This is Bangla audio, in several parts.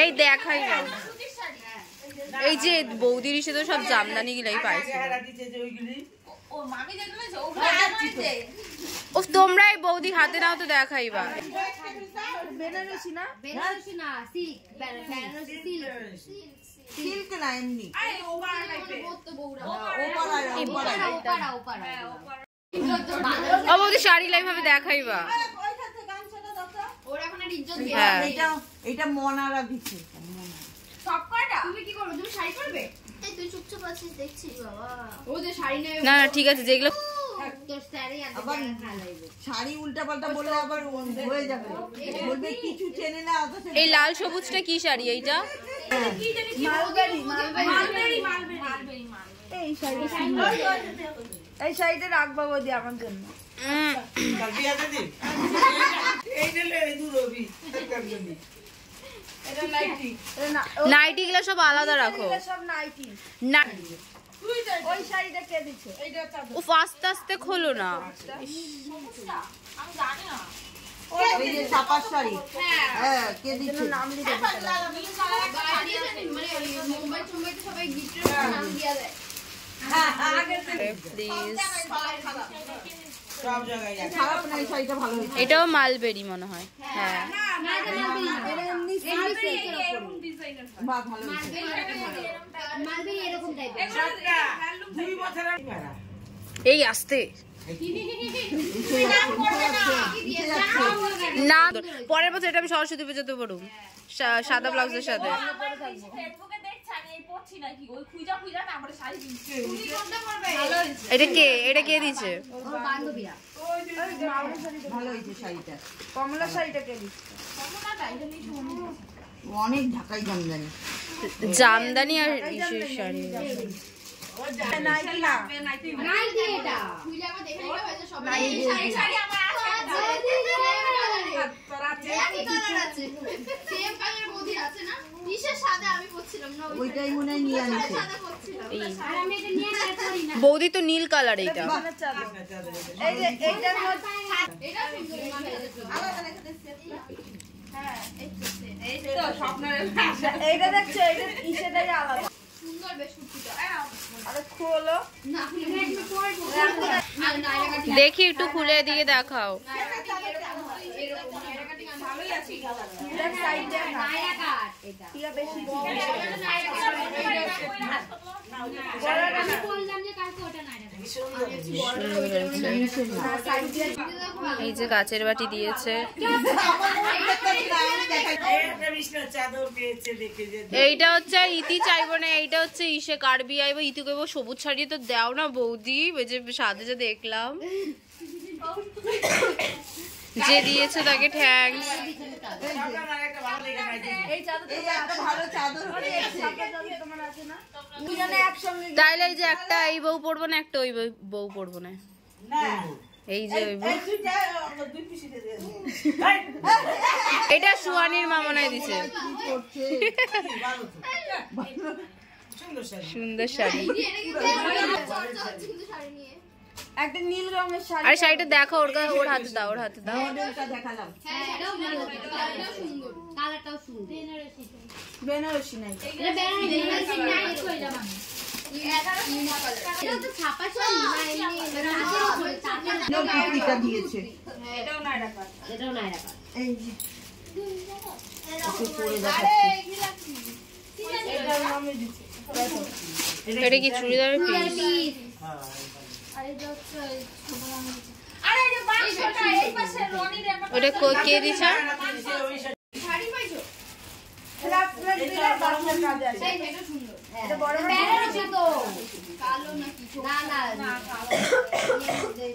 এই দেখাই না, এই যে বৌদির এসে তো সব জামদানি গুলাই পাইছে। ও তোমরা এই বৌদি হাতে নাও তো দেখাইবা। বেনারসি না, বেনারসি না, সিল্ক, বেনারসি সিল্ক না, এমনি ও বৌদি শাড়ি লাই ভাবে দেখাইবা। হ্যাঁ, এটা মনারা দিচ্ছে। তুমি কি করবে? তুমি শাড়ি করবে? এই তুই চুপচাপ আছিস দেখছিস বাবা। ও যে শাড়ি নেবে না না ঠিক আছে, যেগুলো তোর শাড়ি আবার শাড়ি উল্টা পাল্টা বললে আবার হয়ে যাবে, বলবে কিছু চেনে না। এই লাল সবুজটা কি শাড়ি? এইটা কি জানি মালবেরি মালবেরি মালবেরি এই শাড়িটা, এই শাড়িটা রাখবা বৌদি আমার জন্য। নাইটি গুলো সব আলাদা রাখো। ও আস্তে আস্তে খোলো না। এটাও মালবেরি মনে হয়। হ্যাঁ এই আসতে না, পরের বছর এটা আমি সরস্বতী পুজোতে পড়ব সাদা ব্লাউজের সাথে। এটা কে, এটা কে দিচ্ছে? কমলা শাড়িটা কে দিচ্ছে? অনেক ঢাকাই জামদানি, জামদানি আর ইসের শাড়ি। বৌদি তো নীল কালার। এইটা এইটা দেখছো, এইটাই আলাদা সুন্দর বেশ কুর্তিটা। আরে খোলো না, দেখি একটু খুলে দিয়ে দেখাও। এই যে কাচের বাটি দিয়েছে। এইটা হচ্ছে ইতি চাইবো না, এইটা হচ্ছে ইসে কারবি আইবো। ইতি কইবো সবুজ শাড়ি তো দাও না বৌদি, ওই যে সাদে যে দেখলাম। যে দিয়েছে তাকে থ্যাঙ্কস। তাইলে এই যে একটা এই বউ পড়বো না, একটা ওই বউ পড়বো না। এই যে এটা সুয়ানির মামনায় দিছে। সুন্দর শাড়ি। একটা নীল রঙের শাড়ি। আরে শাড়িটা দেখো, ওর হাতে দাও, ওর হাতে দাও। বেনারসি নাই, দিয়েছে। এটা কি চুড়িদারের পিস? ওটা কে দিছে?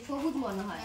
সবুজ মনে হয়।